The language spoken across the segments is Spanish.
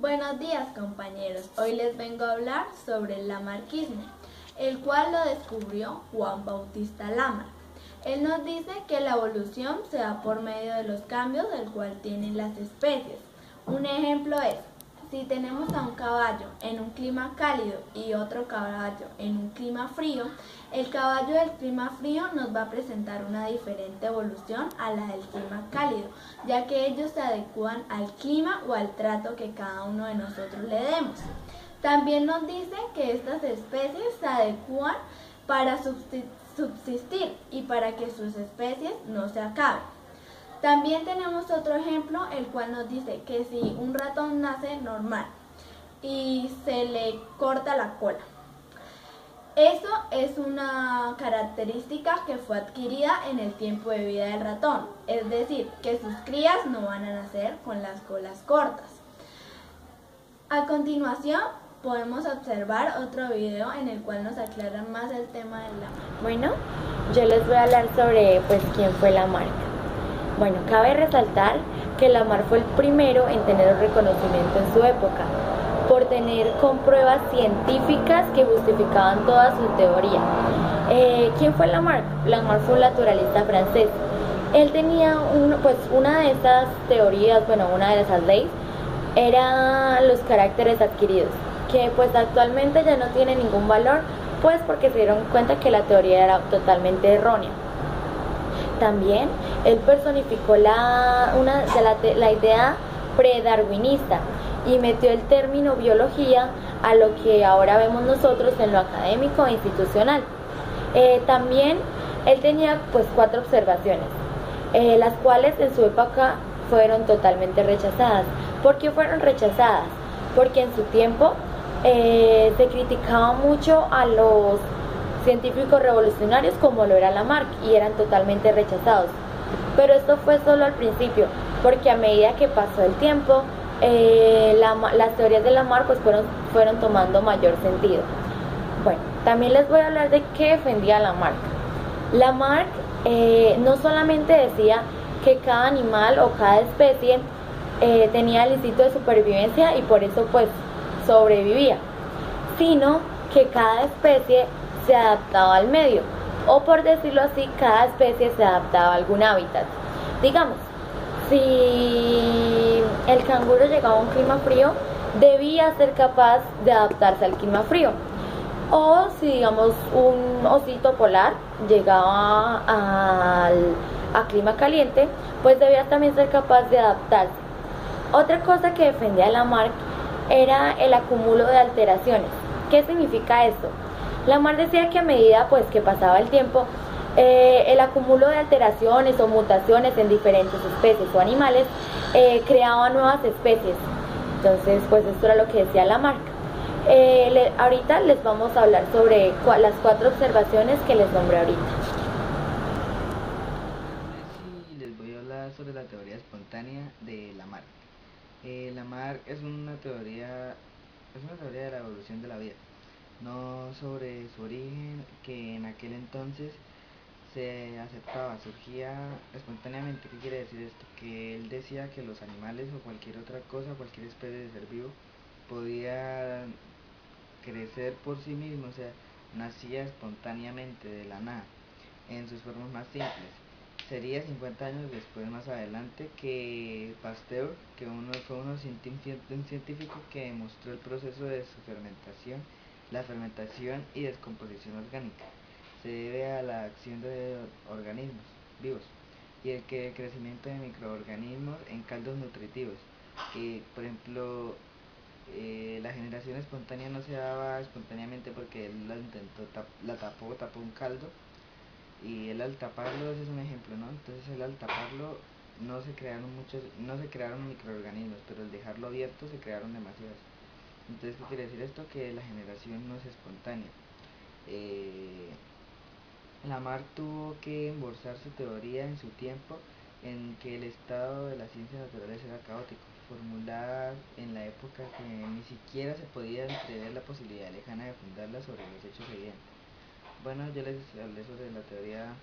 Buenos días compañeros, hoy les vengo a hablar sobre el lamarquismo, el cual lo descubrió Juan Bautista Lamarck. Él nos dice que la evolución se da por medio de los cambios del cual tienen las especies. Un ejemplo es, si tenemos a un caballo en un clima cálido y otro caballo en un clima frío, el caballo del clima frío nos va a presentar una diferente evolución a la del clima cálido, ya que ellos se adecúan al clima o al trato que cada uno de nosotros le demos. También nos dice que estas especies se adecúan para subsistir y para que sus especies no se acaben. También tenemos otro ejemplo, el cual nos dice que si un ratón nace normal y se le corta la cola, eso es una característica que fue adquirida en el tiempo de vida del ratón, es decir, que sus crías no van a nacer con las colas cortas. A continuación, podemos observar otro video en el cual nos aclaran más el tema del Lamarck. Bueno, yo les voy a hablar sobre quién fue Lamarck. Bueno, cabe resaltar que Lamarck fue el primero en tener un reconocimiento en su época, por tener con pruebas científicas que justificaban toda su teoría. ¿Quién fue Lamarck? Lamarck fue un naturalista francés. Él tenía una de esas teorías, una de esas leyes, eran los caracteres adquiridos, que pues actualmente ya no tiene ningún valor, pues porque se dieron cuenta que la teoría era totalmente errónea. También él personificó la idea predarwinista y metió el término biología a lo que ahora vemos nosotros en lo académico e institucional. También él tenía 4 observaciones, las cuales en su época fueron totalmente rechazadas. ¿Por qué fueron rechazadas? Porque en su tiempo se criticaba mucho a los científicos revolucionarios como lo era Lamarck y eran totalmente rechazados. Pero esto fue solo al principio, porque a medida que pasó el tiempo, las teorías de Lamarck fueron tomando mayor sentido. Bueno, también les voy a hablar de qué defendía Lamarck. Lamarck no solamente decía que cada animal o cada especie tenía el instinto de supervivencia y por eso sobrevivía, sino que cada especie se adaptaba al medio, o por decirlo así, cada especie se adaptaba a algún hábitat. Digamos, si el canguro llegaba a un clima frío, debía ser capaz de adaptarse al clima frío. O si, digamos, un osito polar llegaba a clima caliente, pues debía también ser capaz de adaptarse. Otra cosa que defendía Lamarck era el acúmulo de alteraciones. ¿Qué significa esto? Lamarck decía que a medida que pasaba el tiempo, el acúmulo de alteraciones o mutaciones en diferentes especies o animales creaba nuevas especies. Entonces, esto era lo que decía Lamarck. Ahorita les vamos a hablar sobre las 4 observaciones que les nombré ahorita. Sí, les voy a hablar sobre la teoría espontánea de Lamarck. Lamarck es una teoría de la evolución de la vida, no sobre su origen, que en aquel entonces se aceptaba, surgía espontáneamente. ¿Qué quiere decir esto? Que él decía que los animales o cualquier otra cosa, cualquier especie de ser vivo, podía crecer por sí mismo, o sea, nacía espontáneamente de la nada, en sus formas más simples. Sería 50 años después, más adelante, que Pasteur, fue un científico que demostró el proceso de su fermentación, la fermentación y descomposición orgánica. Se debe a la acción de organismos vivos y el crecimiento de microorganismos en caldos nutritivos. Por ejemplo, la generación espontánea no se daba espontáneamente porque él tapó un caldo, y él al taparlo, ese es un ejemplo, ¿no? Entonces él al taparlo no se crearon microorganismos, pero al dejarlo abierto se crearon demasiados. Entonces, ¿qué quiere decir esto? Que la generación no es espontánea. Lamarck tuvo que embolsar su teoría en su tiempo en que el estado de las ciencias naturales era caótico, formulada en la época que ni siquiera se podía entrever la posibilidad lejana de fundarla sobre los hechos evidentes. Bueno, yo les hablé sobre la teoría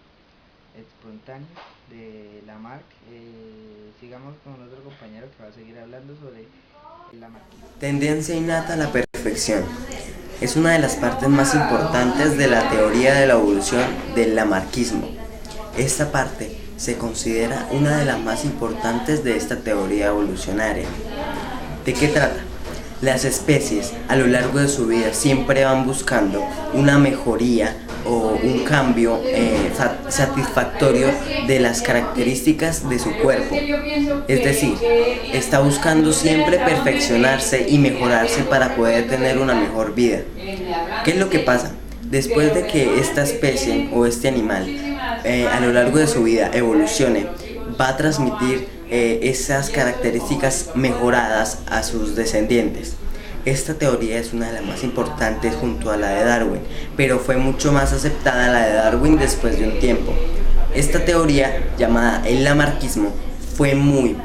espontánea de Lamarck. Sigamos con otro compañero que va a seguir hablando sobre Tendencia innata a la perfección. Es una de las partes más importantes de la teoría de la evolución del lamarquismo. Esta parte se considera una de las más importantes de esta teoría evolucionaria. ¿De qué trata? Las especies a lo largo de su vida siempre van buscando una mejoría o un cambio satisfactorio de las características de su cuerpo. Es decir, está buscando siempre perfeccionarse y mejorarse para poder tener una mejor vida. ¿Qué es lo que pasa? Después de que esta especie o este animal a lo largo de su vida evolucione, va a transmitir esas características mejoradas a sus descendientes. Esta teoría es una de las más importantes junto a la de Darwin, pero fue mucho más aceptada la de Darwin después de un tiempo. Esta teoría, llamada el lamarquismo, fue muy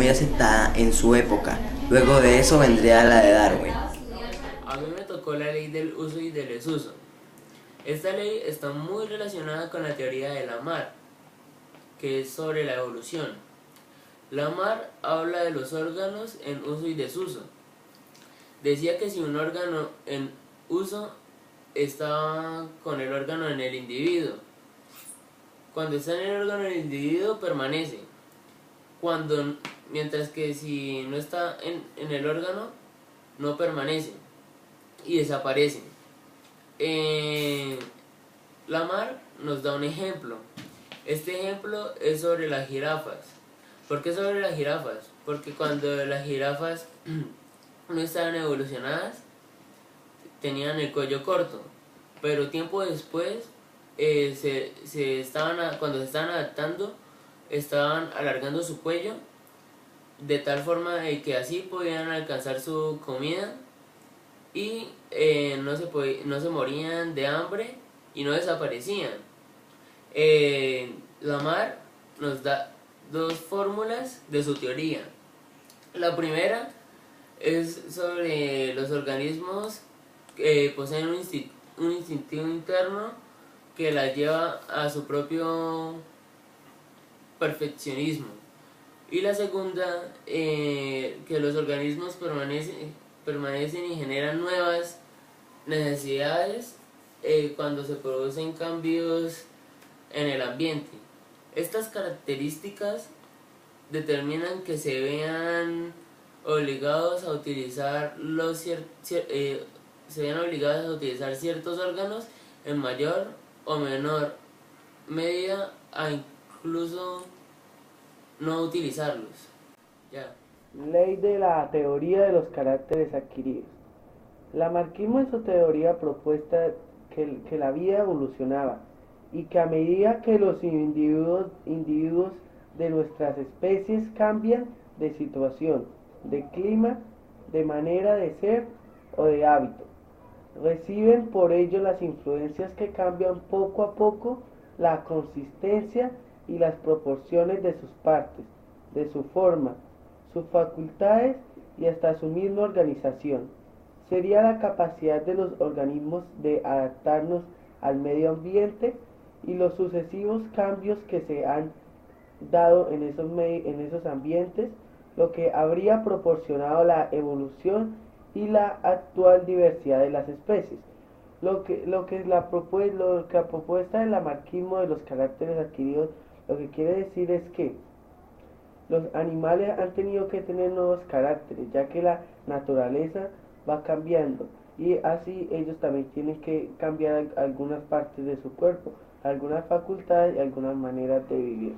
aceptada en su época. Luego de eso vendría la de Darwin. A mí me tocó la ley del uso y del desuso. Esta ley está muy relacionada con la teoría de Lamarck, que es sobre la evolución. Lamarck habla de los órganos en uso y desuso. Decía que si un órgano en uso está con el órgano en el individuo, cuando está en el órgano en el individuo permanece, mientras que si no está en el órgano no permanece y desaparece. Lamarck nos da un ejemplo. Este ejemplo es sobre las jirafas. ¿Por qué sobre las jirafas? Porque cuando las jirafas no estaban evolucionadas, tenían el cuello corto, pero tiempo después, cuando se estaban adaptando, estaban alargando su cuello de tal forma que así podían alcanzar su comida y no se morían de hambre y no desaparecían. Lamarck nos da dos fórmulas de su teoría. La primera es sobre los organismos que poseen un instinto interno que las lleva a su propio perfeccionismo. Y la segunda, que los organismos permanecen y generan nuevas necesidades cuando se producen cambios en el ambiente. Estas características determinan que se vean obligados a utilizar ciertos órganos en mayor o menor medida a incluso no utilizarlos. Ya. Ley de la teoría de los caracteres adquiridos. Lamarquismo en su teoría propuesta que la vida evolucionaba y que a medida que los individuos de nuestras especies cambian de situación, de clima, de manera de ser o de hábito, reciben por ello las influencias que cambian poco a poco la consistencia y las proporciones de sus partes, de su forma, sus facultades y hasta su misma organización. Sería la capacidad de los organismos de adaptarnos al medio ambiente y los sucesivos cambios que se han dado en esos ambientes, lo que habría proporcionado la evolución y la actual diversidad de las especies. La propuesta del lamarquismo de los caracteres adquiridos, lo que quiere decir es que los animales han tenido que tener nuevos caracteres, ya que la naturaleza va cambiando y así ellos también tienen que cambiar algunas partes de su cuerpo, algunas facultades y algunas maneras de vivir.